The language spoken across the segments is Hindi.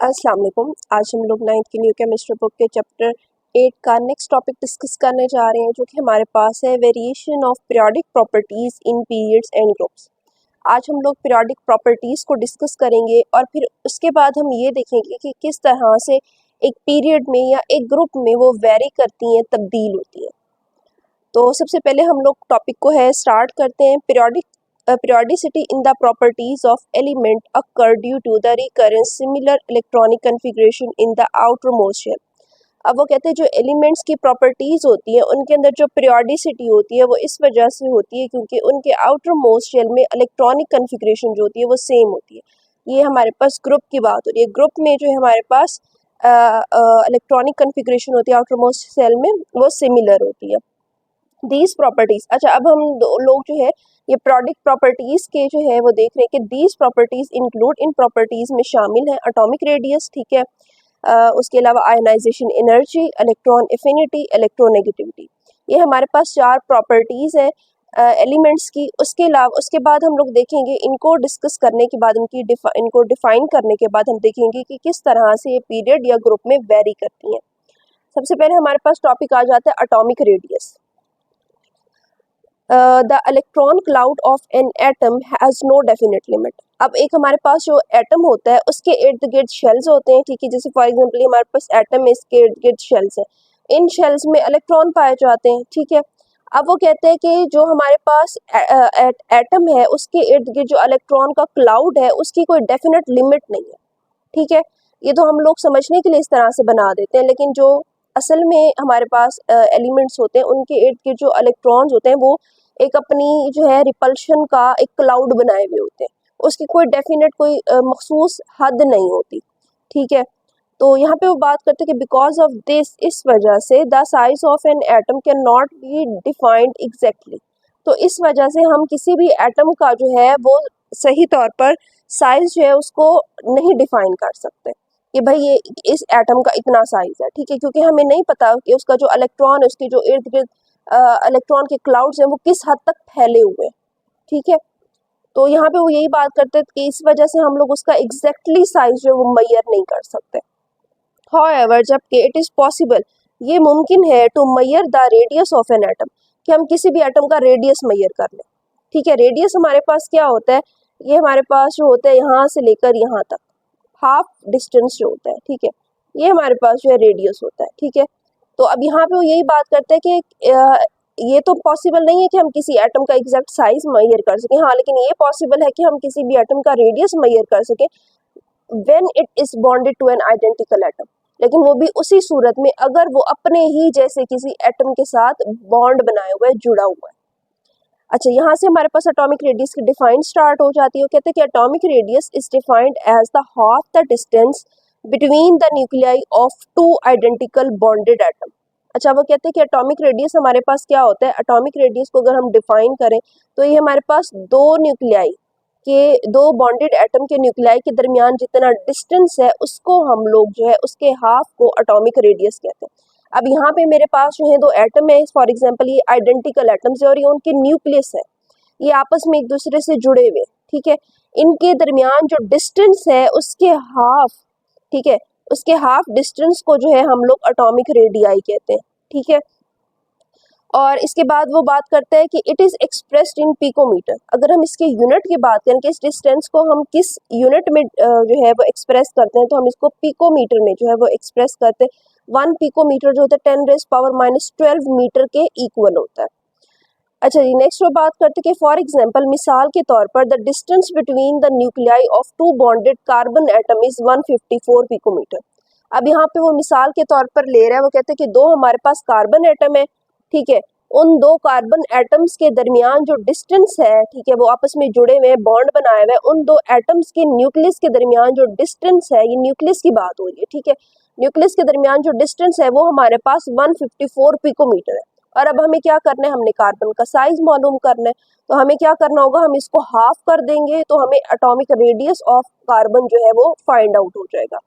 अस्सलाम वालेकुम। आज हम लोग 9th की न्यू केमिस्ट्री बुक के चैप्टर 8 का नेक्स्ट टॉपिक डिस्कस करने जा रहे हैं, जो कि हमारे पास है variation of periodic properties in periods and groups. आज हम लोग पीरियोडिक प्रॉपर्टीज को डिस्कस करेंगे और फिर उसके बाद हम ये देखेंगे कि किस तरह से एक पीरियड में या एक ग्रुप में वो वेरी करती हैं, तब्दील होती हैं। तो सबसे पहले हम लोग टॉपिक को है स्टार्ट करते हैं। periodicity in the properties of element occur due to the recurrence similar electronic configuration in the outermost shell। अब वो कहते हैं जो एलिमेंट्स की प्रॉपर्टीज होती है उनके अंदर जो पीरियोडिसिटी होती है वो इस वजह से होती है क्योंकि उनके आउटर मोस्ट शेल में इलेक्ट्रॉनिक कन्फिग्रेशन जो होती है वो सेम होती है। ये हमारे पास ग्रुप की बात हो रही है। ग्रुप में जो है हमारे पास इलेक्ट्रॉनिक कन्फिग्रेशन होती है आउटर मोस्ट शेल में, वो सिमिलर होती है। दीज प्रॉपर्टीज, अच्छा अब हम लोग जो है ये प्रोडक्ट प्रॉपर्टीज के जो है वो देख रहे हैं कि दीज प्रॉपर्टीज इंक्लूड, इन प्रॉपर्टीज में शामिल है एटॉमिक रेडियस, ठीक है, उसके अलावा ionization energy, electron affinity, electronegativity. ये हमारे पास 4 प्रॉपर्टीज है एलिमेंट्स की। उसके अलावा उसके बाद हम लोग देखेंगे, इनको डिस्कस करने के बाद इनको डिफाइन करने के बाद हम देखेंगे कि किस तरह से ये पीरियड या ग्रुप में वेरी करती हैं। सबसे पहले हमारे पास टॉपिक आ जाता है atomic radius. The electron cloud of an atom has no definite limit. अब एक हमारे पास जो एटम होता है उसके इर्द गिर्द शेल्स होते हैं, ठीक है, जैसे फॉर एग्जांपल हमारे पास एटम है, इसके इर्द गिर्द शेल्स हैं। इन शेल्स में इलेक्ट्रॉन पाए जाते हैं, ठीक है। अब वो कहते हैं कि जो हमारे पास एटम है उसके इर्द गिर्द जो इलेक्ट्रॉन का क्लाउड है उसकी कोई डेफिनेट लिमिट नहीं है, ठीक है। ये तो हम लोग समझने के लिए इस तरह से बना देते हैं, लेकिन जो असल में हमारे पास एलिमेंट्स होते हैं उनके इर्द गिर्द जो इलेक्ट्रॉन्स होते हैं वो एक अपनी जो है रिपल्शन का एक क्लाउड बनाए हुए होते हैं, उसकी कोई डेफिनेट कोई मखसूस हद नहीं होती, ठीक है। तो यहाँ पे वो बात करते हैं कि बिकॉज ऑफ दिस, इस वजह से the size of an atom can not be defined exactly. तो इस वजह से हम किसी भी एटम का जो है वो सही तौर पर साइज जो है उसको नहीं डिफाइन कर सकते कि भाई ये इस एटम का इतना साइज है, ठीक है, क्योंकि हमें नहीं पता कि उसका जो इलेक्ट्रॉन है उसके जो इर्द गिर्द इलेक्ट्रॉन के क्लाउड्स हैं वो किस हद तक फैले हुए हैं, ठीक है। तो यहाँ पे वो यही बात करते हैं कि इस वजह से हम लोग उसका एग्जैक्टली साइज जो है वो मेजर नहीं कर सकते। हाउएवर, जबकि इट इज़ पॉसिबल, ये मुमकिन है, to measure the radius of an atom, कि हम किसी भी एटम का रेडियस मेजर कर लें, ठीक है। रेडियस हमारे पास क्या होता है, ये हमारे पास जो होता है यहाँ से लेकर यहाँ तक हाफ डिस्टेंस जो होता है, ठीक है, ये हमारे पास जो है रेडियस होता है, ठीक है। तो अब यहाँ पे वो यही बात करते हैं कि ये तो पॉसिबल नहीं है कि हम किसी एटम का एग्जैक्ट साइज मेजर कर सकें, हाँ, लेकिन ये पॉसिबल है कि हम किसी भी एटम का रेडियस मेजर कर सकें when it is bonded to an identical atom, लेकिन वो भी उसी सूरत में अगर वो अपने ही जैसे किसी एटम के साथ बॉन्ड बनाए हुए जुड़ा हुआ है। अच्छा, यहाँ से हमारे पास एटॉमिक रेडियस की डिफाइन स्टार्ट हो जाती है। वो कहते हैं कि atomic radius is defined as the half the distance between the nuclei of 2 identical bonded atom. अच्छा, वो कहते हैं कि एटॉमिक रेडियस हमारे पास क्या होता है, एटॉमिक रेडियस को अगर हम डिफाइन करें तो ये हमारे पास 2 न्यूक्लियाई के, 2 बॉन्डेड एटम के न्यूक्लियाई के दरमियान जितना डिस्टेंस है उसको हम लोग जो है उसके हाफ को एटॉमिक रेडियस कहते हैं। अब यहाँ पे मेरे पास जो है 2 एटम है, फॉर एग्जांपल ये आइडेंटिकल एटम्स है और ये उनके न्यूक्लियस है, ये आपस में एक दूसरे से जुड़े हुए, ठीक है। इनके दरमियान जो डिस्टेंस है उसके हाफ, ठीक है, उसके हाफ डिस्टेंस को जो है हम लोग एटॉमिक रेडियाई कहते हैं, ठीक है। और इसके बाद वो बात करते हैं कि it is expressed in picometer. अगर हम इसके यूनिट की बात करें कि इस डिस्टेंस को हम किस यूनिट में जो है वो एक्सप्रेस करते हैं, तो हम इसको पिकोमीटर में जो है वो एक्सप्रेस करते हैं। 1 पिकोमीटर जो होता है 10⁻⁻12 मीटर के इक्वल होता है। अच्छा जी, नेक्स्ट वो बात करते हैं कि फॉर एग्जांपल, मिसाल के तौर पर, the distance between the nuclei of 2 bonded carbon atom is 154 picometer. अब यहाँ पे वो मिसाल के तौर पर ले रहा है, वो कहते हैं कि 2 हमारे पास कार्बन एटम है, ठीक है, उन 2 कार्बन एटम्स के दरमियान जो डिस्टेंस है, ठीक है, वो आपस में जुड़े हुए हैं, बॉन्ड बनाए हुए हैं, उन 2 एटम्स के न्यूक्लियस के दरमियान जो डिस्टेंस है, ये न्यूक्लियस की बात हो रही है, ठीक है, न्यूक्लियस के दरमियान जो डिस्टेंस है वो हमारे पास 154 पिकोमीटर है। और अब हमें क्या करना है, हमने कार्बन का साइज मालूम करना है, तो हमें क्या करना होगा, हम इसको हाफ कर देंगे तो हमें एटॉमिक रेडियस ऑफ कार्बन जो है वो फाइंड आउट हो जाएगा।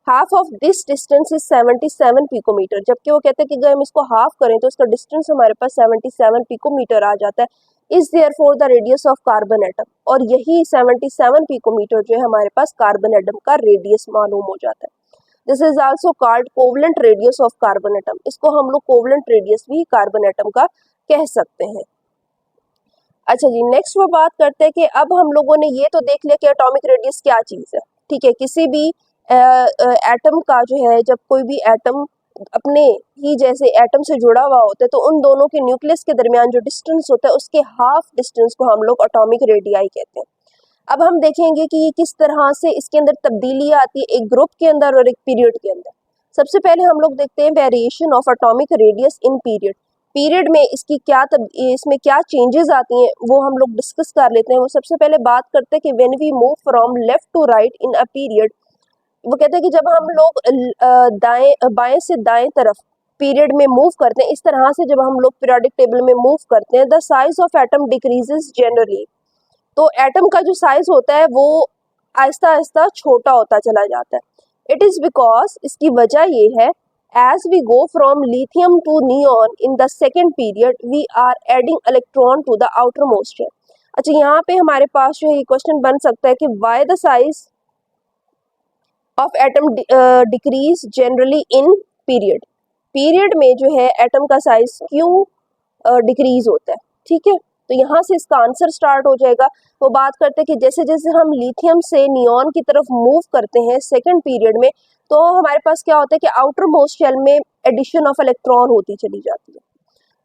Half of this distance is 77 picometer, जबकि वो कहते हैं कि अगर हम इसको हाफ करें तो इसका डिस्टेंस हमारे पास 77 पिकोमीटर आ जाता है। Is there for the radius of carbon atom, और यही 77 पिकोमीटर जो है हमारे पास कार्बन एटम का रेडियस मालूम हो जाता है। This is also called covalent radius of carbon atom, इसको हम लोग कोवलेंट रेडियस भी कार्बन एटम का कह सकते हैं। अच्छा जी, नेक्स्ट वो बात करते हैं कि अब हम लोगों ने ये तो देख लिया कि एटॉमिक रेडियस क्या चीज़ है, ठीक है। किसी भी एटम का जो है, जब कोई भी एटम अपने ही जैसे एटम से जुड़ा हुआ होता है तो उन दोनों के न्यूक्लियस के दरमियान जो डिस्टेंस होता है उसके हाफ डिस्टेंस को हम लोग एटॉमिक रेडियाई कहते हैं। अब हम देखेंगे कि ये किस तरह से इसके अंदर तब्दीलियाँ आती है एक ग्रुप के अंदर और एक पीरियड के अंदर। सबसे पहले हम लोग देखते हैं variation of atomic radius in period. Period में इसकी इसमें क्या चेंजेस आती हैं वो हम लोग डिस्कस कर लेते हैं। वो सबसे पहले बात करते हैं कि when we move from left to right in a period, वो कहते हैं कि जब हम लोग बाएं से दाएं तरफ पीरियड में मूव करते हैं, इस तरह से जब हम लोग पीरियोडिक टेबल में मूव करते हैं, the size of atom decreases generally. तो एटम का जो साइज होता है वो आहिस्ता आहिस्ता छोटा होता चला जाता है। इट इज़ बिकॉज, इसकी वजह ये है, as we go from lithium to neon in the second period we are adding electron to the outer most shell. अच्छा, यहाँ पे हमारे पास जो है ये क्वेश्चन बन सकता है कि why the size of atom decrease generally in period. Period में जो है एटम का साइज क्यों डिक्रीज होता है, ठीक है। तो यहाँ से इसका आंसर स्टार्ट हो जाएगा। वो बात करते हैं कि जैसे जैसे हम लिथियम से नियॉन की तरफ मूव करते हैं सेकंड पीरियड में, तो हमारे पास क्या होता है कि आउटर मोस्ट शेल में एडिशन ऑफ इलेक्ट्रॉन होती चली जाती है।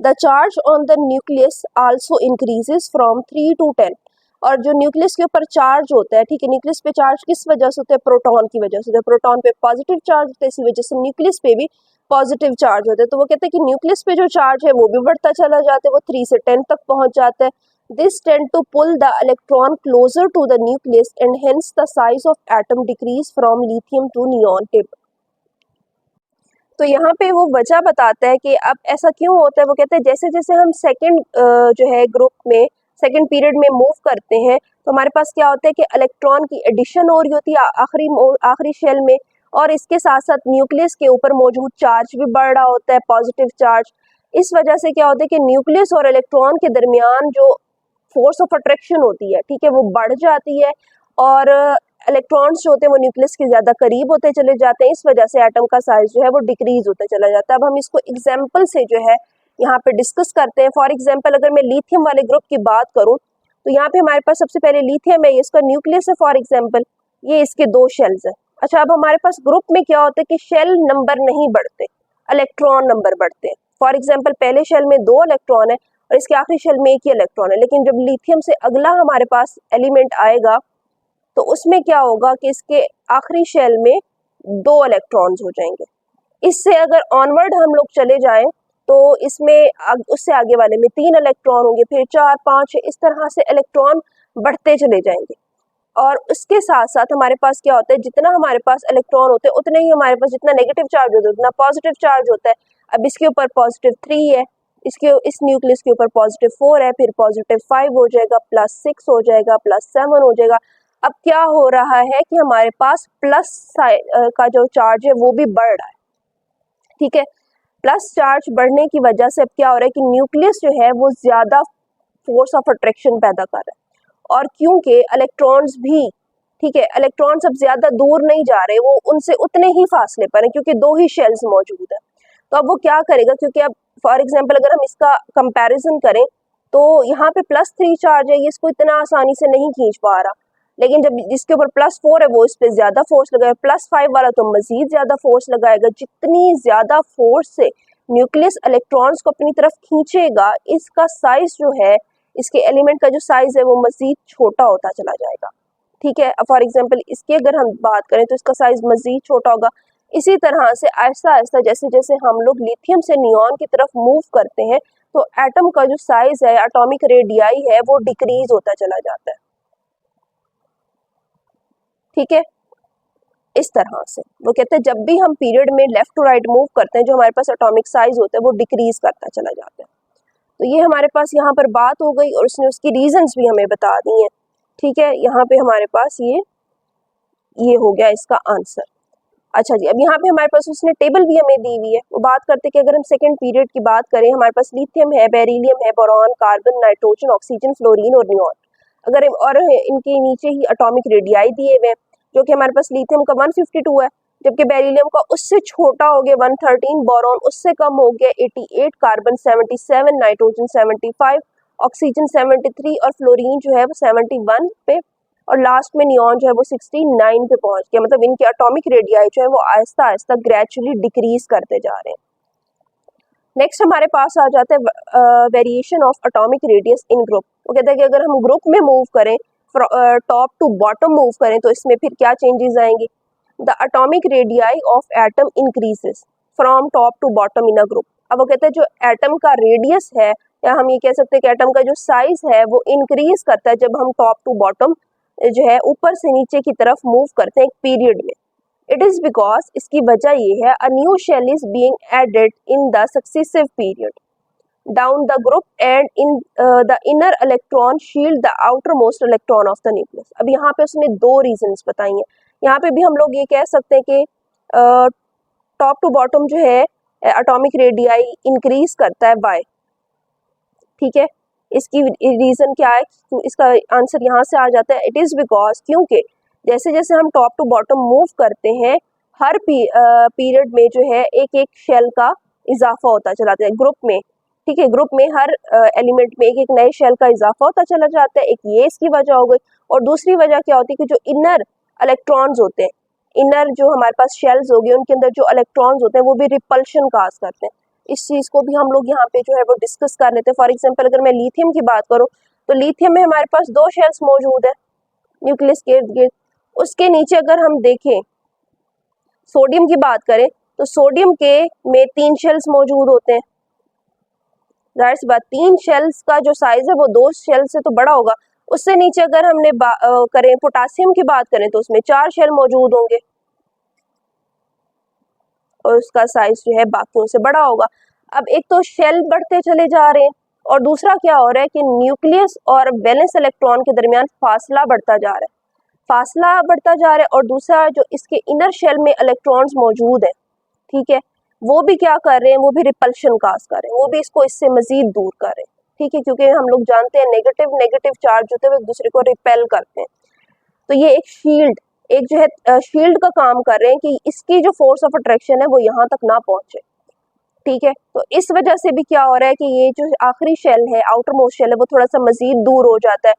The charge on the nucleus also increases from 3 to 10। और जो न्यूक्लियस के ऊपर चार्ज होता है, ठीक है, न्यूक्लियस पे चार्ज किस वजह से होता है, प्रोटॉन की वजह से होता है। प्रोटॉन पे पॉजिटिव चार्ज होता है, इसी वजह से न्यूक्लियस पे भी पॉजिटिव चार्ज होता है। तो वो कहते हैं कि न्यूक्लियस पे जो चार्ज है वो भी बढ़ता चला जाता है, वो 3 से 10 तक पहुंच जाता है। This tend to pull the electron closer to the nucleus and hence the size of atom decrease from lithium to neon table. तो यहाँ पे वो वजह बताता है कि अब ऐसा क्यों होता है। वो कहते हैं जैसे जैसे हम सेकंड जो है ग्रुप में सेकंड पीरियड में मूव करते हैं तो हमारे पास क्या होता है कि इलेक्ट्रॉन की एडिशन हो रही होती है आखिरी शेल में, और इसके साथ साथ न्यूक्लियस के ऊपर मौजूद चार्ज भी बढ़ रहा होता है, पॉजिटिव चार्ज। इस वजह से क्या होता है कि न्यूक्लियस और इलेक्ट्रॉन के दरमियान जो फोर्स ऑफ अट्रैक्शन होती है, ठीक है, वो बढ़ जाती है और इलेक्ट्रॉन्स जो होते हैं वो न्यूक्लियस के ज़्यादा करीब होते चले जाते हैं। इस वजह से एटम का साइज जो है वो डिक्रीज होता चला जाता है। अब हम इसको एग्जाम्पल से जो है यहाँ पे डिस्कस करते हैं। फॉर एग्जाम्पल अगर मैं लिथियम वाले ग्रुप की बात करूँ तो यहाँ पे हमारे पास सबसे पहले लिथियम है, इसका न्यूक्लियस है फॉर एग्जाम्पल, ये इसके 2 शेल्स है। अच्छा, अब हमारे पास ग्रुप में क्या होता है कि शेल नंबर नहीं बढ़ते, इलेक्ट्रॉन नंबर बढ़ते हैं। फॉर एग्जाम्पल पहले शेल में 2 इलेक्ट्रॉन है और इसके आखिरी शेल में 1 ही इलेक्ट्रॉन है, लेकिन जब लिथियम से अगला हमारे पास एलिमेंट आएगा तो उसमें क्या होगा कि इसके आखिरी शेल में 2 इलेक्ट्रॉन्स हो जाएंगे। इससे अगर ऑनवर्ड हम लोग चले जाएं तो इसमें उससे आगे वाले में 3 इलेक्ट्रॉन होंगे, फिर 4, 5, इस तरह से इलेक्ट्रॉन बढ़ते चले जाएंगे। और उसके साथ साथ हमारे पास क्या होता है, जितना हमारे पास इलेक्ट्रॉन होते हैं उतने ही हमारे पास जितना नेगेटिव चार्ज होता है उतना पॉजिटिव चार्ज होता है। अब इसके ऊपर +3 है, इस न्यूक्लियस के ऊपर +4 है, फिर +5 हो जाएगा, +6 हो जाएगा, +7 हो जाएगा। अब क्या हो रहा है कि हमारे पास प्लस का जो चार्ज है वो भी बढ़ रहा है, ठीक है। प्लस चार्ज बढ़ने की वजह से अब क्या हो रहा है कि न्यूक्लियस जो है वो ज़्यादा फोर्स ऑफ अट्रैक्शन पैदा कर रहा है, और क्योंकि इलेक्ट्रॉन्स भी, ठीक है, इलेक्ट्रॉन्स अब ज़्यादा दूर नहीं जा रहे, वो उनसे उतने ही फासले पर हैं क्योंकि 2 ही शेल्स मौजूद है। तो अब वो क्या करेगा, क्योंकि अब फॉर एग्जाम्पल अगर हम इसका कंपैरिजन करें तो यहाँ पे +3 चार्ज है, ये इसको इतना आसानी से नहीं खींच पा रहा, लेकिन जब जिसके ऊपर +4 है वो इस पर ज़्यादा फोर्स लगाएगा, +5 वाला तो मज़ीद ज़्यादा फोर्स लगाएगा। जितनी ज़्यादा फोर्स से न्यूक्लियस इलेक्ट्रॉन्स को अपनी तरफ खींचेगा, इसका साइज जो है, इसके एलिमेंट का जो साइज है वो मज़ीद छोटा होता चला जाएगा, ठीक है। फॉर एग्जांपल इसकी अगर हम बात करें तो इसका साइज मज़ीद छोटा होगा। इसी तरह से आहिस्ता आहिस्ता जैसे जैसे हम लोग लिथियम से नियॉन की तरफ मूव करते हैं तो एटम का जो साइज है, एटॉमिक रेडियाई है, वो डिक्रीज होता चला जाता है, ठीक है। इस तरह से वो कहते हैं जब भी हम पीरियड में लेफ्ट टू राइट मूव करते हैं जो हमारे पास एटॉमिक साइज होता है वो डिक्रीज करता चला जाता है। तो ये हमारे पास यहाँ पर बात हो गई और उसने उसकी रीजंस भी हमें बता दी हैं, ठीक है। यहाँ पे हमारे पास ये हो गया इसका आंसर। अच्छा जी, अब यहाँ पे हमारे पास उसने टेबल भी हमें दी हुई है। वो बात करते हैं कि अगर हम सेकंड पीरियड की बात करें, हमारे पास लिथियम है, बेरिलियम है, boron, carbon, nitrogen, oxygen, fluorine और नियॉन। अगर और इनके नीचे ही एटॉमिक रेडियाई दिए हुए हैं, जो कि हमारे पास लिथियम का 152 है, जबकि बेरिलियम का उससे छोटा हो गया 113, बोरॉन उससे कम हो गया 88, कार्बन 77, नाइट्रोजन 75, ऑक्सीजन 73 और फ्लोरीन जो है वो 71 पे, और लास्ट में नियॉन जो है वो 69 पे पहुंच गया। मतलब इनके एटॉमिक रेडियाई जो है वो आहिस्ता आहिस्ता ग्रेजुअली डिक्रीज करते जा रहे हैं। नेक्स्ट हमारे पास आ जाता है variation of atomic radius in group. वो कहते हैं कि अगर हम ग्रुप में मूव करें, टॉप टू बॉटम मूव करें, तो इसमें फिर क्या चेंजेस आएंगे। The atomic radii of atom increases from top to bottom in a group. अब वो कहते हैं जो एटम का रेडियस है, या हम ये कह सकते हैं कि एटम का जो साइज है वो इंक्रीज करता है जब हम टॉप टू बॉटम जो है ऊपर से नीचे की तरफ मूव करते हैं एक पीरियड में। इट इज बिकॉज, इसकी वजह ये है, a new shell is being added in the successive period down the group and in the inner electron shield the outer most electron of the nucleus. अब यहाँ पे उसने दो रीजंस बताई हैं। यहाँ पे भी हम लोग ये कह सकते हैं कि टॉप टू बॉटम जो है एटॉमिक रेडियाई इंक्रीज करता है बाय, ठीक है। इसकी रीजन क्या है, तो इसका आंसर यहाँ से आ जाता है, इट इज बिकॉज, क्योंकि जैसे जैसे हम टॉप टू बॉटम मूव करते हैं, हर पीरियड में जो है एक एक शेल का इजाफा होता चला जाता है ग्रुप में, ठीक है। ग्रुप में हर एलिमेंट में एक एक नए शेल का इजाफा होता चला जाता है। एक ये इसकी वजह हो गई, और दूसरी वजह क्या होती है कि जो इनर इलेक्ट्रॉन्स होते हैं, इनर जो हमारे पास शेल्स हो गए, उनके अंदर जो इलेक्ट्रॉन्स होते हैं वो भी रिपल्शन काज करते हैं। इस चीज को भी हम लोग यहाँ पे जो है वो डिस्कस कर लेते हैं। फॉर एग्जांपल अगर मैं लिथियम की बात करूँ, तो लिथियम में हमारे पास दो शेल्स मौजूद है न्यूक्लियस के इर्द गिर्द। उसके नीचे अगर हम देखें, सोडियम की बात करें, तो सोडियम के में 3 शेल्स मौजूद होते हैं। जाहिर सी बात, 3 शेल्स का जो साइज है वो 2 शेल से तो बड़ा होगा। उससे नीचे अगर हमने करें पोटासियम की बात करें, तो उसमें 4 शेल मौजूद होंगे और उसका साइज जो है बाकियों से बड़ा होगा। अब एक तो शेल बढ़ते चले जा रहे हैं, और दूसरा क्या हो रहा है कि न्यूक्लियस और वैलेंस इलेक्ट्रॉन के दरमियान फासला बढ़ता जा रहा है, फासला बढ़ता जा रहा है। और दूसरा जो इसके इनर शेल में इलेक्ट्रॉन्स मौजूद है, ठीक है, वो भी क्या कर रहे हैं, वो भी रिपल्शन काज कर रहे हैं, वो भी इसको इससे मजीद दूर कर रहे हैं, ठीक है, क्योंकि हम लोग जानते हैं नेगेटिव नेगेटिव चार्ज होते हैं वो एक दूसरे को रिपेल करते हैं। तो ये एक शील्ड, एक जो है शील्ड का काम कर रहे हैं कि इसकी जो फोर्स ऑफ अट्रैक्शन है वो यहाँ तक ना पहुंचे, ठीक है। तो इस वजह से भी क्या हो रहा है कि ये जो आखिरी शेल है, आउटर मोस्ट शेल है, वो थोड़ा सा मजीद दूर हो जाता है।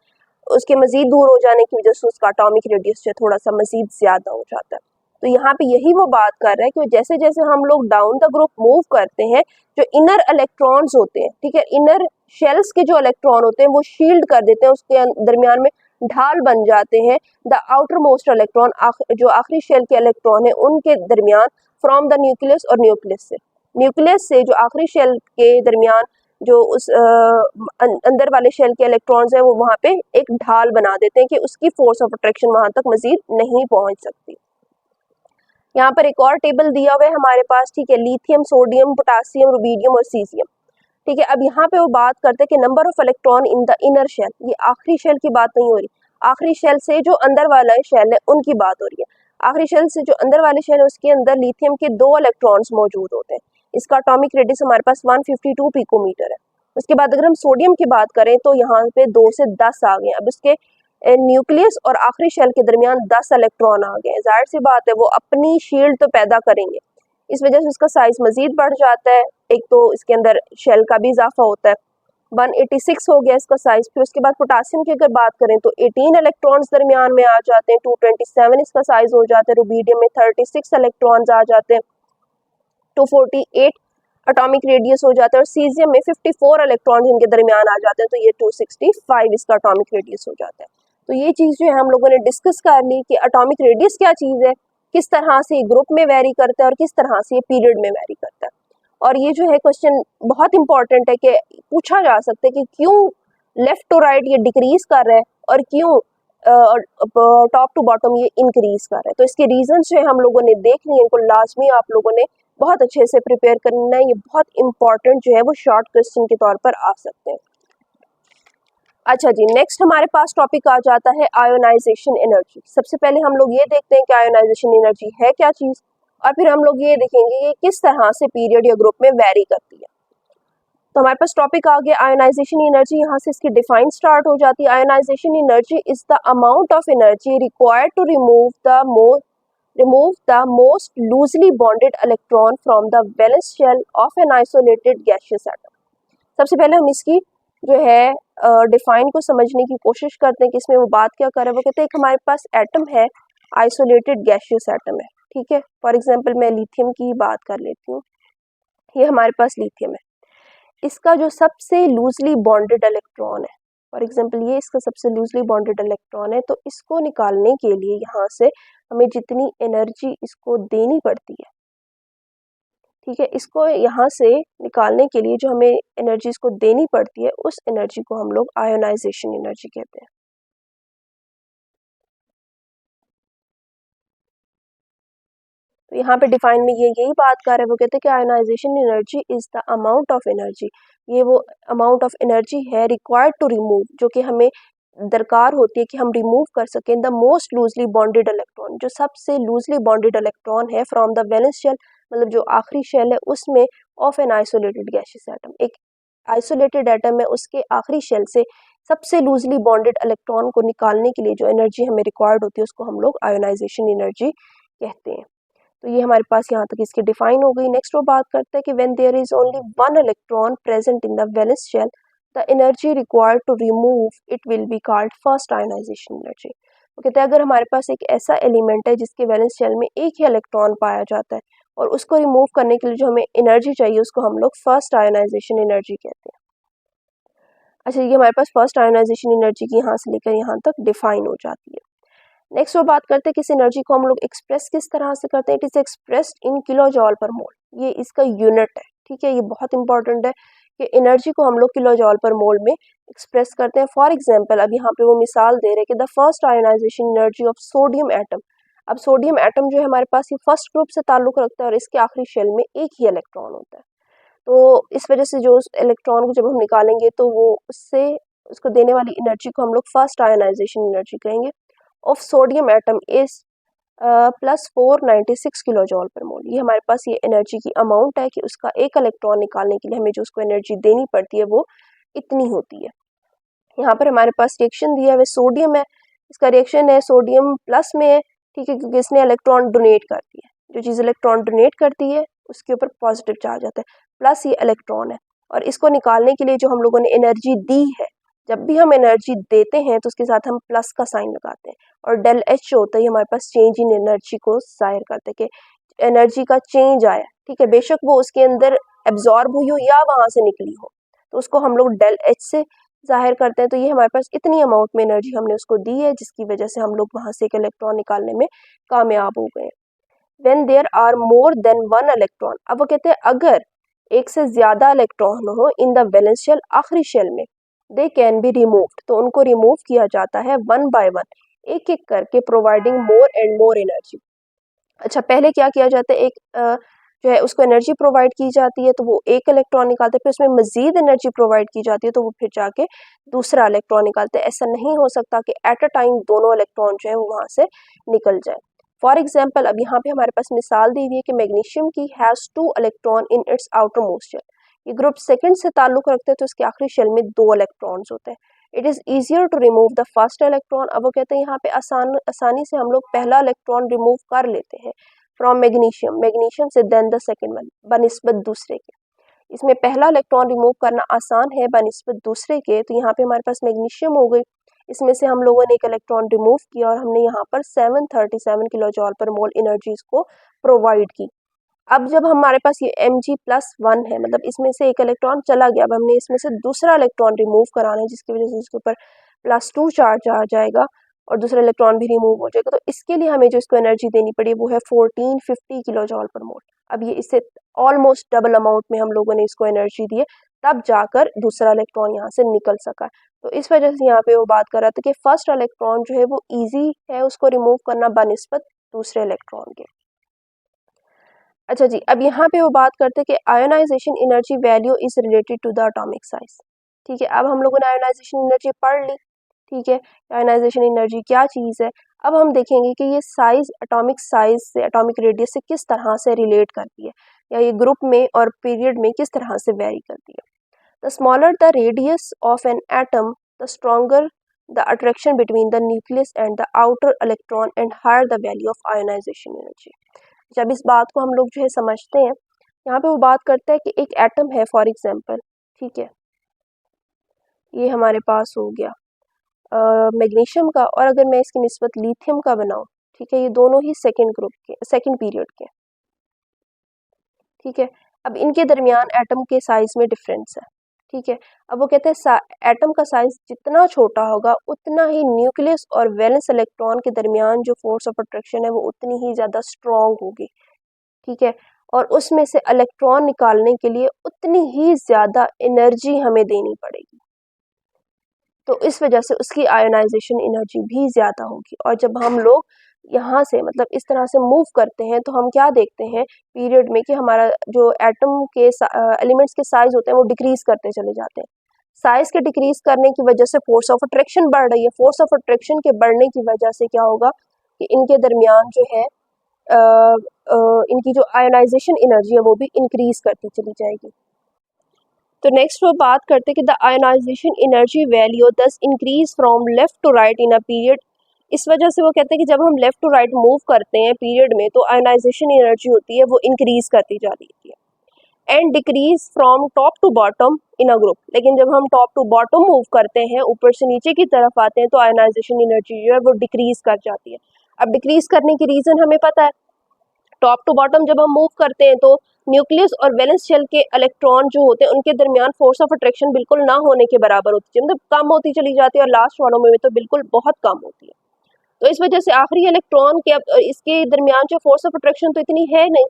उसके मजीद दूर हो जाने की वजह से उसका एटॉमिक रेडियस जो थोड़ा सा मजीद ज्यादा हो जाता है। तो यहाँ पे यही वो बात कर रहा है कि जैसे जैसे हम लोग डाउन द ग्रुप मूव करते हैं, जो इनर इलेक्ट्रॉन्स होते हैं, ठीक है, इनर शेल्स के जो इलेक्ट्रॉन होते हैं वो शील्ड कर देते हैं, उसके दरमियान में ढाल बन जाते हैं। द आउटर मोस्ट इलेक्ट्रॉन, जो आखिरी शेल के इलेक्ट्रॉन है उनके दरमियान, फ्रॉम द न्यूक्लियस, और न्यूक्लियस से जो आखिरी शेल के दरमियान जो उस अंदर वाले शेल के इलेक्ट्रॉन्स हैं वो वहाँ पे एक ढाल बना देते हैं कि उसकी फोर्स ऑफ अट्रैक्शन वहां तक मजीद नहीं पहुंच सकती। यहाँ पर एक और टेबल दिया हुआ है हमारे पास, ठीक है, लिथियम, सोडियम, पोटासियम, रुबीडियम और सीजियम, ठीक है। अब यहाँ पे वो बात करते हैं कि number of electron in the inner shell, ये आखिरी शेल की बात नहीं हो रही, आखिरी शेल से जो अंदर वाला शेल है उनकी बात हो रही है। आखिरी शेल से जो अंदर वाले शेल है उसके अंदर लिथियम के 2 इलेक्ट्रॉन्स मौजूद होते हैं। इसका एटॉमिक रेडियस हमारे पास 152 पिकोमीटर है। उसके बाद अगर हम सोडियम की बात करें तो यहाँ पे 2 से 10 आ गए। अब इसके न्यूक्लियस और आखिरी शेल के दरमियान 10 इलेक्ट्रॉन आ गए। जाहिर सी बात है वो अपनी शील्ड तो पैदा करेंगे, इस वजह से उसका साइज मजीद बढ़ जाता है। एक तो इसके अंदर शेल का भी इजाफा होता है, 186 हो गया इसका साइज। फिर उसके बाद पोटासियम की अगर बात करें तो 18 इलेक्ट्रॉन्स दरमियान में आ जाते हैं, 227 इसका साइज हो जाता है। रुबीडियम में 36 इलेक्ट्रॉन्स आ जाते हैं, 248 एटॉमिक रेडियस हो जाता है। और सीजियम में 54 इलेक्ट्रॉन्स इनके दरमियान आ जाते हैं, तो ये 265 इसका एटॉमिक रेडियस हो जाता है। तो ये चीज़ जो है हम लोगों ने डिस्कस कर ली कि एटॉमिक रेडियस क्या चीज़ है, किस तरह से ये ग्रुप में वेरी करता है और किस तरह से ये पीरियड में वेरी करता है। और ये जो है क्वेश्चन बहुत इंपॉर्टेंट है कि पूछा जा सकता है कि क्यों लेफ्ट टू राइट ये डिक्रीज कर रहा है और क्यों टॉप टू बॉटम ये इंक्रीज कर रहा है। तो इसके रीजन जो है हम लोगों ने देख लिए, इनको लाजमी आप लोगों ने बहुत अच्छे से प्रिपेयर करना है। ये बहुत इंपॉर्टेंट जो है वो शॉर्ट क्वेश्चन के तौर पर आ सकते हैं। अच्छा जी, नेक्स्ट हमारे पास टॉपिक आ जाता है आयोनाइजेशन एनर्जी। सबसे पहले हम लोग ये देखते हैं कि आयोनाइजेशन एनर्जी है क्या चीज़। और फिर हम लोग ये देखेंगे कि किस तरह से पीरियड या ग्रुप में वेरी करती है। तो हमारे पास टॉपिक आ गया आयोनाइजेशन एनर्जी, यहाँ से इसकी डिफाइन स्टार्ट हो जाती है। Ionization energy is the amount of energy required to remove the most loosely bonded electron from the valence shell of an isolated gaseous atom। सबसे पहले हम इसकी जो है डिफाइन को समझने की कोशिश करते हैं कि इसमें वो बात क्या कर रहे हैं। वो कहते हैं कि हमारे पास एटम है, आइसोलेटेड गैसियस एटम है, ठीक है। फॉर एग्जांपल मैं लिथियम की बात कर लेती हूँ। ये हमारे पास लिथियम है, इसका जो सबसे लूजली बॉन्डेड इलेक्ट्रॉन है, फॉर एग्जांपल ये इसका सबसे लूजली बॉन्डेड इलेक्ट्रॉन है, तो इसको निकालने के लिए यहाँ से हमें जितनी एनर्जी इसको देनी पड़ती है, ठीक है, इसको यहाँ से निकालने के लिए जो हमें एनर्जी इसको देनी पड़ती है, उस एनर्जी को हम लोग आयोनाइजेशन एनर्जी कहते हैं। तो यहाँ पे डिफाइन में ये यही बात कर रहे हैं। वो कहते हैं कि ionization energy is the amount of energy, ये वो अमाउंट ऑफ एनर्जी है रिक्वायर्ड टू रिमूव, जो कि हमें दरकार होती है कि हम रिमूव कर सकें the most loosely bonded electron, जो सबसे लूजली बॉन्डेड इलेक्ट्रॉन है फ्रॉम द वैलेंस शेल, मतलब जो आखिरी शेल है उसमें, of an isolated gaseous atom, एक आइसोलेटेड एटम है उसके आखिरी शेल से सबसे लूजली बॉन्डेड इलेक्ट्रॉन को निकालने के लिए जो एनर्जी हमें रिक्वायर्ड होती है उसको हम लोग आयोनाइजेशन एनर्जी कहते हैं। तो ये हमारे पास यहाँ तक इसकी डिफाइन हो गई। नेक्स्ट वो बात करते हैं कि when there is only one electron present in the valence shell, the energy required to remove it will be called first ionization energy. वो कहते हैं अगर हमारे पास एक ऐसा एलिमेंट है जिसके वैलेंस शेल में एक ही इलेक्ट्रॉन पाया जाता है और उसको रिमूव करने के लिए जो हमें एनर्जी चाहिए उसको हम लोग फर्स्ट आयोनाइजेशन एनर्जी कहते हैं। अच्छा, ये हमारे पास फर्स्ट आयोनाइजेशन एनर्जी की यहाँ से लेकर यहाँ तक डिफाइन हो जाती है। नेक्स्ट वो बात करते हैं किस एनर्जी को हम लोग एक्सप्रेस किस तरह से करते हैं। It is expressed in kilo जॉल पर मोल, ये इसका यूनिट है, ठीक है, ये बहुत इंपॉर्टेंट है कि एनर्जी को हम लोग किलो जॉल पर मोल में एक्सप्रेस करते हैं। फॉर एग्जांपल अब यहाँ पे वो मिसाल दे रहे हैं कि the first ionization energy of sodium atom, अब सोडियम एटम जो है हमारे पास ये फर्स्ट ग्रुप से ताल्लुक रखता है और इसके आखिरी शेल में एक ही इलेक्ट्रॉन होता है, तो इस वजह से जो इलेक्ट्रॉन को जब हम निकालेंगे तो वो उससे उसको देने वाली एनर्जी को हम लोग फर्स्ट आयोनाइजेशन एनर्जी कहेंगे। Of sodium atom is plus 496 kilo जॉल पर मोल, ये हमारे पास ये एनर्जी की अमाउंट है कि उसका एक इलेक्ट्रॉन निकालने के लिए हमें जो उसको एनर्जी देनी पड़ती है वो इतनी होती है। यहाँ पर हमारे पास रिएक्शन दिया है, सोडियम है, इसका रिएक्शन है सोडियम प्लस में है, ठीक है, क्योंकि इसने इलेक्ट्रॉन डोनेट कर दिया, जो चीज़ इलेक्ट्रॉन डोनेट करती है उसके ऊपर पॉजिटिव चार्ज आता है, प्लस ये इलेक्ट्रॉन है, और इसको निकालने के लिए जो हम लोगों ने एनर्जी दी है, जब भी हम एनर्जी देते हैं तो उसके साथ हम प्लस का साइन लगाते हैं, और डेल एच होता है हमारे पास चेंज इन एनर्जी को जाहिर करते हैं कि एनर्जी का चेंज आया, ठीक है, बेशक वो उसके अंदर एब्जॉर्ब हुई हो या वहाँ से निकली हो, तो उसको हम लोग डेल एच से जाहिर करते हैं। तो ये हमारे पास इतनी अमाउंट में एनर्जी हमने उसको दी है जिसकी वजह से हम लोग वहाँ से एक इलेक्ट्रॉन निकालने में कामयाब हो गए। When there are more than one electron, अब वो कहते हैं अगर एक से ज़्यादा इलेक्ट्रॉन हो इन द वैलेंस शेल, आखिरी शेल में, दे कैन बी रिमूव्ड, तो उनको रिमूव किया जाता है वन बाय वन, एक एक करके, providing more and more energy. अच्छा, पहले क्या किया जाता है, एक जो है उसको एनर्जी प्रोवाइड की जाती है तो वो एक इलेक्ट्रॉन निकालते हैं, फिर उसमें मजीद एनर्जी प्रोवाइड की जाती है तो वो फिर जाके दूसरा इलेक्ट्रॉन निकालते हैं। ऐसा नहीं हो सकता कि एट अ टाइम दोनों इलेक्ट्रॉन जो है वो वहाँ से निकल जाए। फॉर एग्जाम्पल अब यहाँ पे हमारे पास मिसाल दी हुई है कि मैग्नीशियम की has 2 electron in its outer most shell, ये ग्रुप सेकंड से ताल्लुक रखते हैं तो इसके आखिरी शेल में 2 इलेक्ट्रॉन्स होते हैं। It is easier to remove the first electron, अब वो कहते हैं यहाँ पे आसानी से हम लोग पहला इलेक्ट्रॉन रिमूव कर लेते हैं फ्रॉम मैग्नीशियम से देन द सेकेंड वन, बनिस्बत दूसरे के, इसमें पहला इलेक्ट्रॉन रिमूव करना आसान है बनिस्बत दूसरे के, तो यहाँ पे हमारे पास मैग्नीशियम हो गई, इसमें से हम लोगों ने एक इलेक्ट्रॉन रिमूव किया और हमने यहाँ पर 737 किलो जॉल पर मोल एनर्जी को प्रोवाइड की। अब जब हमारे पास ये Mg+1 है, मतलब इसमें से एक इलेक्ट्रॉन चला गया, अब हमने इसमें से दूसरा इलेक्ट्रॉन रिमूव कराना है जिसकी वजह से इसके ऊपर +2 चार्ज आ जाएगा और दूसरा इलेक्ट्रॉन भी रिमूव हो जाएगा, तो इसके लिए हमें जो इसको एनर्जी देनी पड़ी वो है 1450 किलो जॉल पर मोल। अब ये इससे ऑलमोस्ट डबल अमाउंट में हम लोगों ने इसको एनर्जी दी है, तब जाकर दूसरा इलेक्ट्रॉन यहाँ से निकल सका। तो इस वजह से यहाँ पे वो बात कर रहा था कि फर्स्ट इलेक्ट्रॉन जो है वो ईजी है उसको रिमूव करना बनिस्बत दूसरे इलेक्ट्रॉन के। अच्छा जी, अब यहाँ पे वो बात करते हैं कि ionization energy value is related to the atomic size, ठीक है। अब हम लोगों ने आयोनाइजेशन एनर्जी पढ़ ली, ठीक है, आयोनाइजेशन एनर्जी क्या चीज़ है। अब हम देखेंगे कि ये साइज एटॉमिक साइज से, एटॉमिक रेडियस से किस तरह से रिलेट करती है, या ये ग्रुप में और पीरियड में किस तरह से वेरी करती है। The smaller the radius of an atom, the stronger the attraction between the nucleus and the outer electron and higher the value of ionization energy. जब इस बात को हम लोग जो है समझते हैं, यहाँ पे वो बात करता है कि एक एटम है फॉर एग्जांपल, ठीक है, ये हमारे पास हो गया मैग्नीशियम का, और अगर मैं इसकी निस्बत लिथियम का बनाऊं, ठीक है, ये दोनों ही सेकंड ग्रुप के, सेकंड पीरियड के, ठीक है। अब इनके दरमियान एटम के साइज में डिफरेंस है, ठीक है। अब वो कहते हैं एटम का साइज जितना छोटा होगा उतना ही न्यूक्लियस और वैलेंस इलेक्ट्रॉन के दरमियान जो फोर्स ऑफ अट्रैक्शन है वो उतनी ही ज़्यादा स्ट्रॉन्ग होगी, ठीक है, और उसमें से इलेक्ट्रॉन निकालने के लिए उतनी ही ज़्यादा एनर्जी हमें देनी पड़ेगी, तो इस वजह से उसकी आयोनाइजेशन एनर्जी भी ज़्यादा होगी। और जब हम लोग यहाँ से मतलब इस तरह से मूव करते हैं तो हम क्या देखते हैं पीरियड में कि हमारा जो एटम के एलिमेंट्स के साइज होते हैं वो डिक्रीज करते चले जाते हैं। साइज के डिक्रीज करने की वजह से फोर्स ऑफ अट्रैक्शन बढ़ रही है, फोर्स ऑफ अट्रैक्शन के बढ़ने की वजह से क्या होगा कि इनके दरमियान जो है इनकी जो आयोनाइजेशन एनर्जी है वो भी इंक्रीज करती चली जाएगी। तो नेक्स्ट वो बात करते हैं कि the ionization energy value thus increase from left to right in a period. इस वजह से वो कहते हैं कि जब हम लेफ्ट टू राइट मूव करते हैं पीरियड में तो आयोनाइजेशन एनर्जी होती है वो इंक्रीज करती जा रही है, and decrease from top to bottom in a group. लेकिन जब हम टॉप टू बॉटम मूव करते हैं, ऊपर से नीचे की तरफ आते हैं, तो आयोनाइजेशन एनर्जी जो है वो डिक्रीज कर जाती है। अब डिक्रीज करने की रीज़न हमें पता है, टॉप टू बॉटम जब हम मूव करते हैं तो न्यूक्लियस और वैलेंस शेल के इलेक्ट्रॉन जो होते हैं उनके दरमियान फोर्स ऑफ अट्रैक्शन बिल्कुल ना होने के बराबर होती है, मतलब कम होती चली जाती है, और लास्ट वालों में तो बिल्कुल बहुत कम होती है। तो इस वजह से आखिरी इलेक्ट्रॉन के इसके दरमियान जो फोर्स ऑफ अट्रैक्शन तो इतनी है नहीं,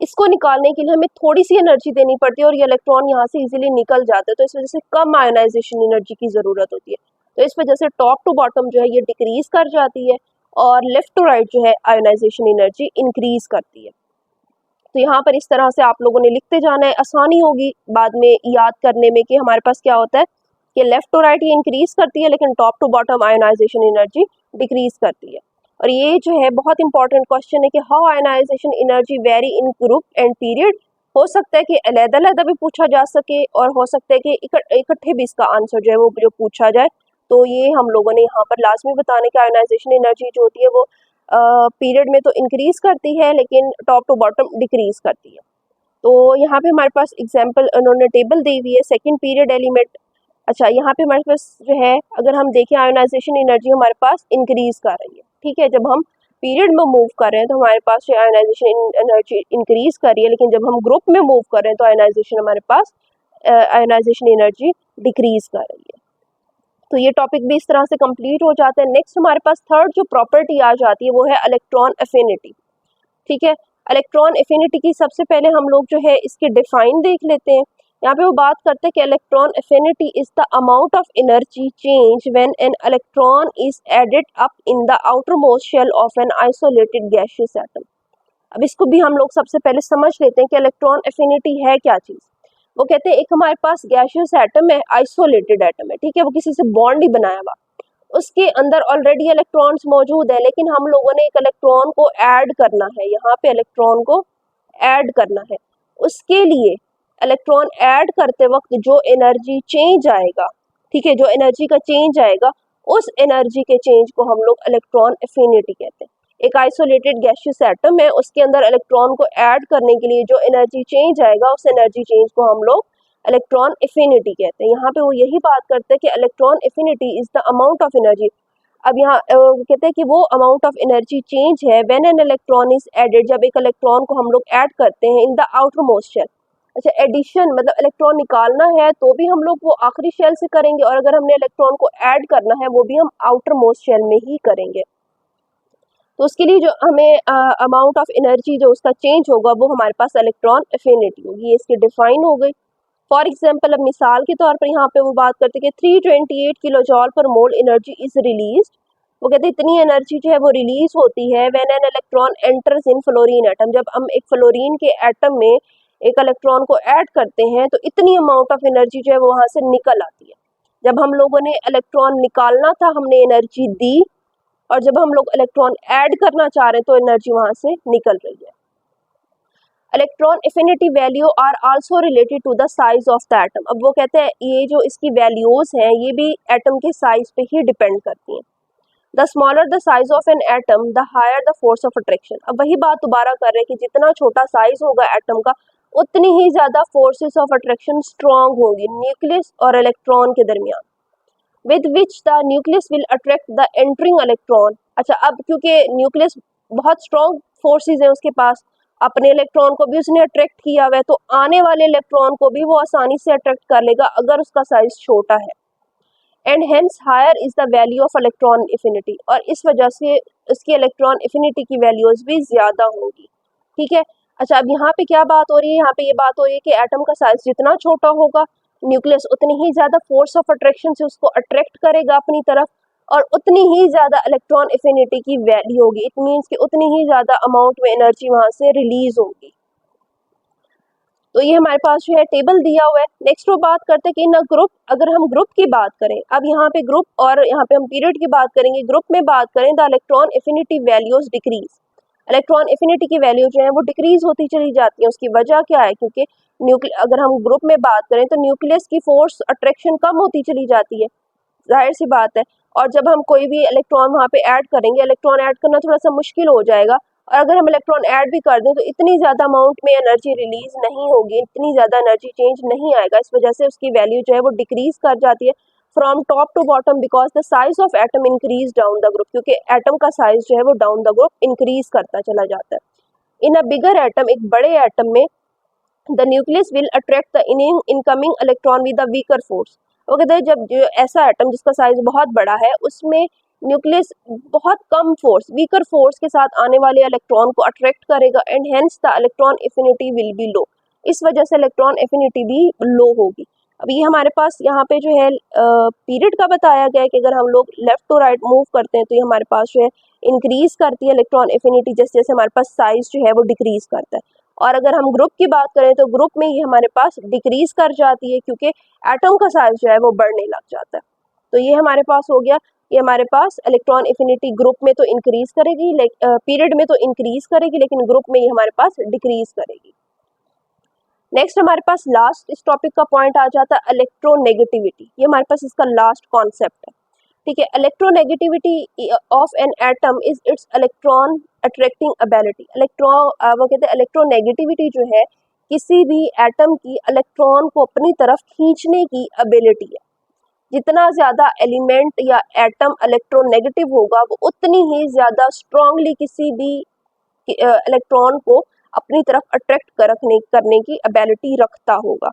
इसको निकालने के लिए हमें थोड़ी सी एनर्जी देनी पड़ती है और ये इलेक्ट्रॉन यहाँ से इजीली निकल जाते हैं, तो इस वजह से कम आयोनाइजेशन एनर्जी की ज़रूरत होती है। तो इस वजह से टॉप टू बॉटम जो है ये डिक्रीज कर जाती है और लेफ्ट टू राइट जो है आयोनाइजेशन एनर्जी इंक्रीज करती है। तो यहाँ पर इस तरह से आप लोगों ने लिखते जाना है, आसानी होगी बाद में याद करने में कि हमारे पास क्या होता है कि लेफ्ट टू राइट ये इंक्रीज करती है लेकिन top to bottom ionization energy decrease करती है। और ये जो है बहुत इंपॉर्टेंट क्वेश्चन है कि how ionization energy vary in group and period. हो सकता है कि अलग-अलग भी पूछा जा सके और हो सकता है कि इकट्ठे भी इसका आंसर जो है वो जो पूछा जाए। तो ये हम लोगों ने यहाँ पर लास्ट में बताने कि आयोनाइजेशन एनर्जी जो होती है वो पीरियड में तो इंक्रीज करती है लेकिन टॉप टू बॉटम डिक्रीज करती है। तो यहाँ पे हमारे पास एग्जांपल उन्होंने टेबल दी हुई है सेकंड पीरियड एलिमेंट। अच्छा, यहाँ पे हमारे पास जो है अगर हम देखें आयोनाइजेशन एनर्जी हमारे पास इंक्रीज कर रही है, ठीक है, जब हम पीरियड में मूव कर रहे हैं तो हमारे पास जो आयोनाइजेशन एनर्जी इंक्रीज कर रही है, लेकिन जब हम ग्रुप में मूव कर रहे हैं तो आयोनाइजेशन हमारे पास आयोनाइजेशन एनर्जी डिक्रीज कर रही है। तो ये टॉपिक भी इस तरह से कंप्लीट हो जाता है। नेक्स्ट हमारे पास थर्ड जो प्रॉपर्टी आ जाती है वो है इलेक्ट्रॉन एफिनिटी, ठीक है। इलेक्ट्रॉन एफिनिटी की सबसे पहले हम लोग जो है इसके डिफाइन देख लेते हैं। यहाँ पे वो बात करते हैं कि electron affinity is the amount of energy change when an electron is added up in the outer most shell of an isolated gaseous atom. अब इसको भी हम लोग सबसे पहले समझ लेते हैं कि इलेक्ट्रॉन एफिनिटी है क्या चीज़। वो कहते हैं एक हमारे पास गैसियस एटम है, आइसोलेटेड एटम है, ठीक है, वो किसी से बॉन्ड ही बनाया हुआ, उसके अंदर ऑलरेडी इलेक्ट्रॉन्स मौजूद है, लेकिन हम लोगों ने एक इलेक्ट्रॉन को ऐड करना है, यहाँ पे इलेक्ट्रॉन को ऐड करना है। उसके लिए इलेक्ट्रॉन ऐड करते वक्त जो एनर्जी चेंज आएगा, ठीक है, जो एनर्जी का चेंज आएगा उस एनर्जी के चेंज को हम लोग इलेक्ट्रॉन एफिनिटी कहते हैं। एक आइसोलेटेड गैसियस एटम है, उसके अंदर इलेक्ट्रॉन को ऐड करने के लिए जो एनर्जी चेंज आएगा उस एनर्जी चेंज को हम लोग इलेक्ट्रॉन एफिनिटी कहते हैं। यहाँ पे वो यही बात करते हैं कि electron affinity is the amount of energy. अब यहाँ कहते हैं कि वो अमाउंट ऑफ एनर्जी चेंज है when an electron is added, जब एक इलेक्ट्रॉन को हम लोग ऐड करते हैं in the outer most shell. अच्छा, एडिशन मतलब इलेक्ट्रॉन निकालना है तो भी हम लोग वो आखिरी शेल से करेंगे, और अगर हमने इलेक्ट्रॉन को ऐड करना है वो भी हम आउटर मोस्ट शेल में ही करेंगे। तो उसके लिए जो हमें अमाउंट ऑफ एनर्जी जो उसका चेंज होगा वो हमारे पास इलेक्ट्रॉन एफिनिटी होगी, ये इसकी डिफाइन हो गई। फॉर एग्जाम्पल अब मिसाल के तौर पर यहाँ पे वो बात करते हैं कि 328 किलो जॉल पर मोल एनर्जी इज रिलीज। वो कहते हैं इतनी एनर्जी जो है वो रिलीज होती है when an electron enters in fluorine atom. जब हम एक फ्लोरीन के एटम में एक इलेक्ट्रॉन को ऐड करते हैं तो इतनी अमाउंट ऑफ एनर्जी जो है वो वहाँ से निकल आती है। जब हम लोगों ने इलेक्ट्रॉन निकालना था हमने एनर्जी दी, और जब हम लोग इलेक्ट्रॉन ऐड करना चाह रहे हैं तो एनर्जी वहां से निकल रही है। Electron affinity value are also related to the size of the atom. अब वो कहते हैं ये जो इसकी वैल्यूज हैं ये भी एटम के साइज पे ही डिपेंड करती हैं। The smaller the size of an atom the higher the force of attraction. अब वही बात दोबारा कर रहे हैं कि जितना छोटा साइज होगा एटम का उतनी ही ज्यादा फोर्सेस ऑफ अट्रैक्शन स्ट्रॉन्ग होंगी न्यूक्लियस और इलेक्ट्रॉन के दरमियान, with which the nucleus will attract the entering electron. अच्छा, अब क्योंकि न्यूक्लियस बहुत स्ट्रॉन्ग फोर्सेस है उसके पास, अपने इलेक्ट्रॉन को भी उसने अट्रैक्ट किया हुआ है, तो आने वाले इलेक्ट्रॉन को भी वो आसानी से अट्रैक्ट कर लेगा अगर उसका साइज छोटा है। And hence higher is the value of electron affinity, और इस वजह से इसकी इलेक्ट्रॉन एफिनिटी की वैल्यूज भी ज्यादा होंगी। ठीक है। अच्छा, अब यहाँ पे क्या बात हो रही है, यहाँ पे ये बात हो रही है कि एटम का साइज जितना छोटा होगा न्यूक्लियस उतनी ही ज्यादा फोर्स ऑफ अट्रैक्शन से उसको अट्रैक्ट करेगा अपनी तरफ, और उतनी ही ज्यादा इलेक्ट्रॉन एफिनिटी की वैल्यू होगी। इट मीन्स कि उतनी ही ज्यादा अमाउंट में एनर्जी वहां से रिलीज होगी। तो ये हमारे पास जो है टेबल दिया हुआ है। नेक्स्ट वो बात करते हैं कि इन अ ग्रुप, अगर हम ग्रुप की बात करें, अब यहाँ पे ग्रुप और यहाँ पे हम पीरियड की बात करेंगे। ग्रुप में बात करें the electron affinity values decrease. Electron affinity की वैल्यू जो है वो डिक्रीज होती चली जाती है। उसकी वजह क्या है, क्योंकि अगर हम ग्रुप में बात करें तो न्यूक्लियस की फोर्स अट्रैक्शन कम होती चली जाती है, जाहिर सी बात है। और जब हम कोई भी इलेक्ट्रॉन वहाँ पे ऐड करेंगे, इलेक्ट्रॉन ऐड करना थोड़ा सा मुश्किल हो जाएगा, और अगर हम इलेक्ट्रॉन ऐड भी कर दें तो इतनी ज़्यादा अमाउंट में एनर्जी रिलीज नहीं होगी, इतनी ज़्यादा एनर्जी चेंज नहीं आएगा। इस वजह से उसकी वैल्यू जो है वो डिक्रीज कर जाती है from top to bottom, because the size of atom increase down the group, क्योंकि एटम का साइज जो है वो डाउन द ग्रुप इंक्रीज करता चला जाता है। इन अ बिगर एटम, एक बड़े एटम में the nucleus will attract the incoming electron with the weaker force. वो कहते हैं जब जो ऐसा एटम जिसका साइज बहुत बड़ा है उसमें न्यूक्लियस बहुत कम फोर्स, वीकर फोर्स के साथ आने वाले इलेक्ट्रॉन को अट्रैक्ट करेगा, and hence the electron affinity will be low. इस वजह से इलेक्ट्रॉन एफिनिटी भी लो होगी। अब ये हमारे पास यहाँ पे जो है पीरियड का बताया गया है कि अगर हम लोग लेफ्ट टू राइट मूव करते हैं तो ये हमारे पास जो है इंक्रीज करती है इलेक्ट्रॉन एफिनिटी, जैसे जैसे हमारे पास साइज जो है वो डिक्रीज करता है। और अगर हम ग्रुप की बात करें तो ग्रुप में ये हमारे पास डिक्रीज कर जाती है, क्योंकि एटम का साइज जो है वो बढ़ने लग जाता है। तो ये हमारे पास हो गया, ये हमारे पास इलेक्ट्रॉन एफिनिटी ग्रुप में तो इंक्रीज करेगी, पीरियड में तो इंक्रीज करेगी, लेकिन ग्रुप में ये हमारे पास डिक्रीज करेगी। नेक्स्ट हमारे पास लास्ट इस टॉपिक का पॉइंट आ जाता है इलेक्ट्रोनेगेटिविटी। ये हमारे पास इसका लास्ट कॉन्सेप्ट है। ठीक है। Electronegativity of an atom is it's electron attracting ability. वो कहते हैं इलेक्ट्रोनेगेटिविटी जो है किसी भी एटम की इलेक्ट्रॉन को अपनी तरफ खींचने की एबिलिटी है। जितना ज्यादा एलिमेंट या एटम इलेक्ट्रोनेगेटिव होगा वो उतनी ही ज्यादा स्ट्रांगली किसी भी इलेक्ट्रॉन को अपनी तरफ अट्रैक्ट करने की एबिलिटी रखता होगा।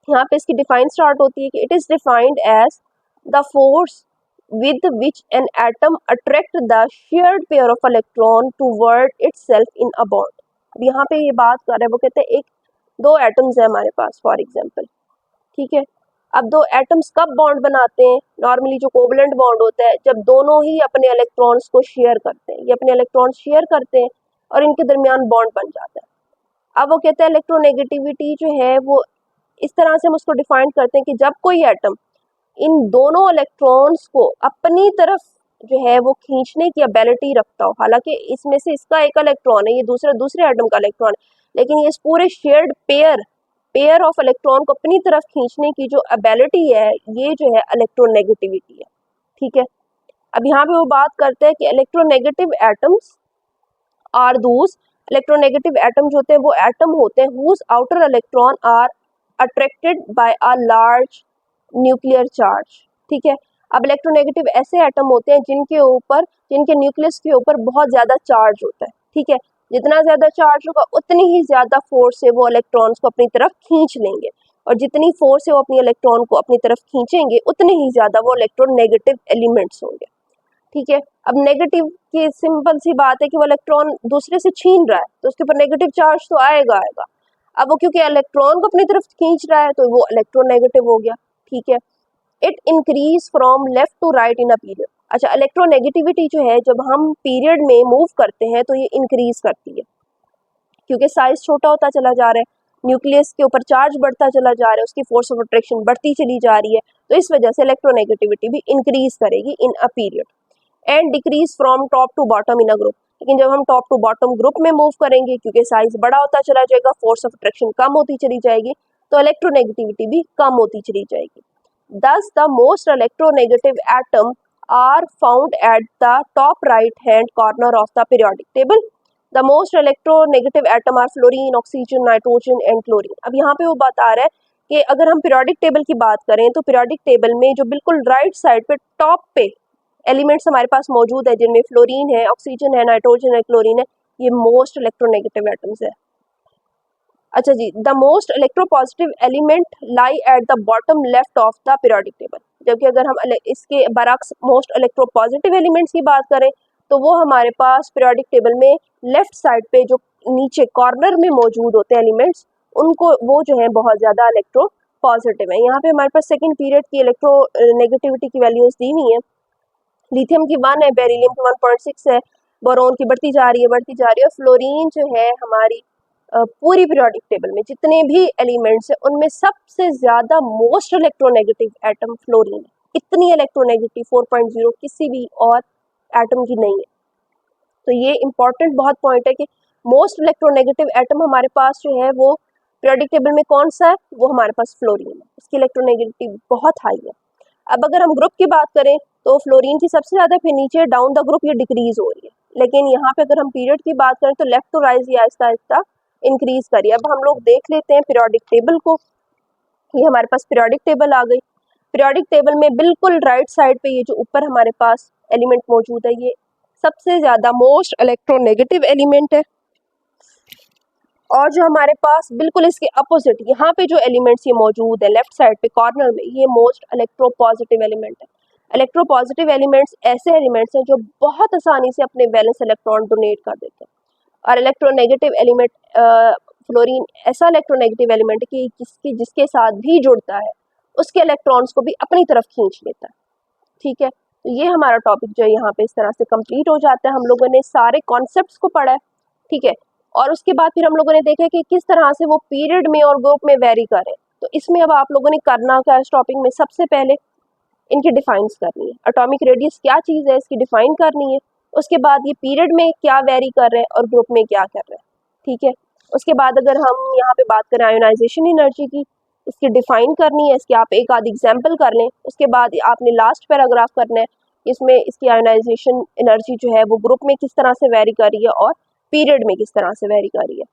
यहाँ पे इसकी डिफाइन स्टार्ट होती है कि it is defined as the force with which an atom attract the shared pair of electron toward itself in a bond। अब यहाँ पे ये बात कर रहे हैं, वो कहते हैं एक दो एटम्स है हमारे पास फॉर एग्जांपल, ठीक है। अब दो एटम्स कब बॉन्ड बनाते हैं, नॉर्मली जो कोवलेंट बॉन्ड होता है जब दोनों ही अपने इलेक्ट्रॉन्स को शेयर करते हैं, ये अपने इलेक्ट्रॉन्स शेयर करते हैं और इनके दरमियान बॉन्ड बन जाता है। अब वो कहते हैं इलेक्ट्रोनेगेटिविटी जो है वो इस तरह से हम उसको डिफाइन करते हैं कि जब कोई एटम इन दोनों इलेक्ट्रॉन्स को अपनी तरफ जो है वो खींचने की एबिलिटी रखता हो, हालांकि इसमें से इसका एक इलेक्ट्रॉन है, ये दूसरे एटम का इलेक्ट्रॉन है, लेकिन ये इस पूरे शेयर्ड पेयर ऑफ इलेक्ट्रॉन को अपनी तरफ खींचने की जो एबिलिटी है ये जो है इलेक्ट्रोनेगेटिविटी है। ठीक है। अब यहाँ पे वो बात करते हैं कि electronegative atoms are thus, electronegative atom जो होते हैं वो एटम होते हैं whose outer electron are attracted by a large nuclear charge. ठीक है। अब इलेक्ट्रोनेगेटिव ऐसे एटम होते हैं जिनके न्यूक्लियस के ऊपर बहुत ज्यादा चार्ज होता है। ठीक है। जितना ज्यादा चार्ज होगा उतनी ही ज्यादा फोर्स से वो इलेक्ट्रॉन्स को अपनी तरफ खींच लेंगे, और जितनी फोर्स से वो अपनी इलेक्ट्रॉन को अपनी तरफ खींचेंगे उतने ही ज्यादा वो इलेक्ट्रोनेगेटिव एलिमेंट्स होंगे। ठीक है। अब नेगेटिव की सिंपल सी बात है कि वो इलेक्ट्रॉन दूसरे से छीन रहा है तो उसके ऊपर नेगेटिव चार्ज तो आएगा। अब वो क्योंकि इलेक्ट्रॉन को अपनी तरफ खींच रहा है तो वो इलेक्ट्रोनेगेटिव हो गया। ठीक है। It increase from left to right in a period. अच्छा, इलेक्ट्रोनेगेटिविटी जो है जब हम पीरियड में मूव करते हैं तो ये इंक्रीज करती है, क्योंकि साइज छोटा होता चला जा रहा है, न्यूक्लियस के ऊपर चार्ज बढ़ता चला जा रहा है, उसकी फोर्स ऑफ अट्रैक्शन बढ़ती चली जा रही है, तो इस वजह से इलेक्ट्रोनेगेटिविटी भी इंक्रीज करेगी in a period. And decrease from top to bottom in a group. लेकिन जब हम टॉप टू बॉटम ग्रुप में मूव करेंगे, क्योंकि साइज बड़ा होता चला जाएगा, फोर्स ऑफ अट्रैक्शन कम होती चली जाएगी, तो इलेक्ट्रोनेगेटिविटी भी कम होती चली जाएगी। Thus, the most electronegative atom are found at the top right-hand corner of the periodic table. The most electronegative atom are fluorine, oxygen, nitrogen and chlorine. अब यहाँ पे वो बात आ रहा है कि अगर हम periodic table की बात करें तो periodic table में जो बिल्कुल right side पे top पे एलिमेंट्स हमारे पास मौजूद है, जिनमें फ्लोरीन है, ऑक्सीजन है, नाइट्रोजन है, क्लोरीन है, ये मोस्ट इलेक्ट्रोनेगेटिव एटम्स है। अच्छा जी, the most electropositive element lie at the bottom left of the periodic table. जबकि अगर हम इसके बरक्स मोस्ट इलेक्ट्रोपॉजिटिव एलिमेंट्स की बात करें तो वो हमारे पास पीरियोडिक टेबल में लेफ्ट साइड पे जो नीचे कॉर्नर में मौजूद होते हैं एलिमेंट्स, उनको वो जो है बहुत ज़्यादा इलेक्ट्रो पॉजिटिव है। यहाँ पे हमारे पास सेकेंड पीरियड की इलेक्ट्रो नेगेटिविटी की वैल्यूज दी हुई हैं। लिथियम की 1 है, बेरिलियम की 1.6 है, बोरोन की बढ़ती जा रही है, और फ्लोरीन जो है हमारी पूरी पीरियोडिक टेबल में जितने भी एलिमेंट्स हैं उनमें सबसे ज़्यादा मोस्ट इलेक्ट्रोनेगेटिव एटम फ्लोरीन है। इतनी इलेक्ट्रोनेगेटिव 4.0 किसी भी और एटम की नहीं है। तो ये इंपॉर्टेंट बहुत पॉइंट है कि मोस्ट इलेक्ट्रोनेगेटिव एटम हमारे पास जो है वो पीरियोडिक टेबल में कौन सा है, वो हमारे पास फ्लोरीन है। इसकी इलेक्ट्रोनेगेटिव बहुत हाई है। अब अगर हम ग्रुप की बात करें तो फ्लोरीन की सबसे ज़्यादा, फिर नीचे डाउन द ग्रुप ये डिक्रीज हो रही है। लेकिन यहाँ पे अगर हम पीरियड की बात करें तो लेफ्ट टू राइज ये आहिस्ता आहिस्ता इंक्रीज करिए। अब हम लोग देख लेते हैं पीरियोडिक टेबल को। ये हमारे पास पीरियोडिक टेबल आ गई। पीरियोडिक टेबल में बिल्कुल राइट साइड पे ये जो ऊपर हमारे पास एलिमेंट मौजूद है, ये सबसे ज़्यादा मोस्ट इलेक्ट्रोनेगेटिव एलिमेंट है। और जो हमारे पास बिल्कुल इसके अपोजिट यहाँ पे जो एलिमेंट्स ये मौजूद है लेफ्ट साइड पे कॉर्नर में, ये मोस्ट इलेक्ट्रोपॉजिटिव एलिमेंट है। इलेक्ट्रोपॉजिटिव एलिमेंट्स ऐसे एलिमेंट्स हैं जो बहुत आसानी से अपने वैलेंस इलेक्ट्रॉन डोनेट कर देते हैं। और इलेक्ट्रोनेगेटिव एलिमेंट फ्लोरीन ऐसा इलेक्ट्रोनेगेटिव एलिमेंट है कि जिसके साथ भी जुड़ता है उसके इलेक्ट्रॉन्स को भी अपनी तरफ खींच लेता है। ठीक है, तो ये हमारा टॉपिक जो है यहाँ पे इस तरह से कंप्लीट हो जाता है। हम लोगों ने सारे कॉन्सेप्ट्स को पढ़ा है। ठीक है, और उसके बाद फिर हम लोगों ने देखा कि किस तरह से वो पीरियड में और ग्रुप में वेरी करे। तो इसमें अब आप लोगों ने करना क्या है, इस टॉपिक में सबसे पहले इनकी डिफाइंस करनी है। एटॉमिक रेडियस क्या चीज़ है इसकी डिफाइन करनी है। उसके बाद ये पीरियड में क्या वेरी कर रहे हैं और ग्रुप में क्या कर रहे हैं। ठीक है, उसके बाद अगर हम यहाँ पे बात करें आयोनाइजेशन एनर्जी की, इसकी डिफाइन करनी है। इसकी आप एक आध एग्जाम्पल कर लें। उसके बाद आपने लास्ट पैराग्राफ करना है, इसमें इसकी आयोनाइजेशन एनर्जी जो है वो ग्रुप में किस तरह से वेरी कर रही है और पीरियड में किस तरह से वेरी कर रही है।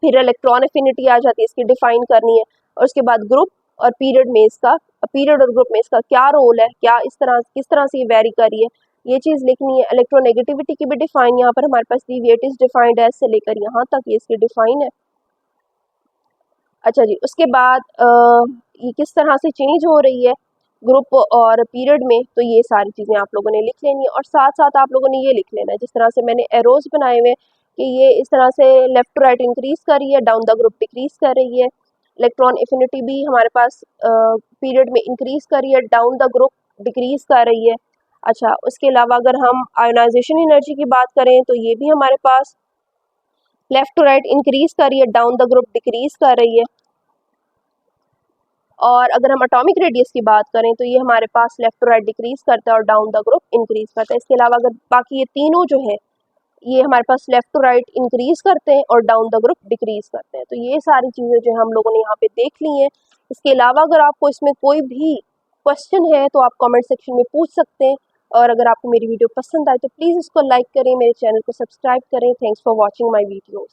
फिर इलेक्ट्रॉन एफिनिटी आ जाती है, इसकी डिफाइन करनी है। और उसके बाद ग्रुप और पीरियड में इसका, पीरियड और ग्रुप में इसका क्या रोल है, क्या किस तरह से ये वेरी कर रही है, ये चीज़ लिखनी है। इलेक्ट्रोनेगेटिविटी की भी डिफाइन यहाँ पर हमारे पास दी हुई है, इट इज डिफाइंड एज से लेकर यहाँ तक ये इसकी डिफाइन है। अच्छा जी, उसके बाद ये किस तरह से चेंज हो रही है ग्रुप और पीरियड में, तो ये सारी चीज़ें आप लोगों ने लिख लेनी है। और साथ साथ आप लोगों ने ये लिख लेना है, जिस तरह से मैंने एरोज बनाए हुए कि ये इस तरह से लेफ्ट टू राइट इंक्रीज कर रही है, डाउन द ग्रुप डिक्रीज कर रही है। इलेक्ट्रॉन एफिनिटी भी हमारे पास पीरियड में इंक्रीज कर रही है, डाउन द ग्रुप डिक्रीज कर रही है। अच्छा, उसके अलावा अगर हम आयोनाइजेशन एनर्जी की बात करें तो ये भी हमारे पास लेफ्ट टू राइट इंक्रीज कर रही है, डाउन द ग्रुप डिक्रीज कर रही है। और अगर हम एटॉमिक रेडियस की बात करें तो ये हमारे पास लेफ्ट टू राइट डिक्रीज करता है और डाउन द ग्रुप इंक्रीज करता है। इसके अलावा अगर बाकी ये तीनों जो है ये हमारे पास लेफ्ट टू राइट इंक्रीज करते हैं और डाउन द ग्रुप डिक्रीज करते हैं। तो ये सारी चीज़ें जो है हम लोगों ने यहाँ पे देख ली हैं। इसके अलावा अगर आपको इसमें कोई भी क्वेश्चन है तो आप कमेंट सेक्शन में पूछ सकते हैं। और अगर आपको मेरी वीडियो पसंद आए तो प्लीज़ इसको लाइक करें, मेरे चैनल को सब्सक्राइब करें। Thanks for watching my videos.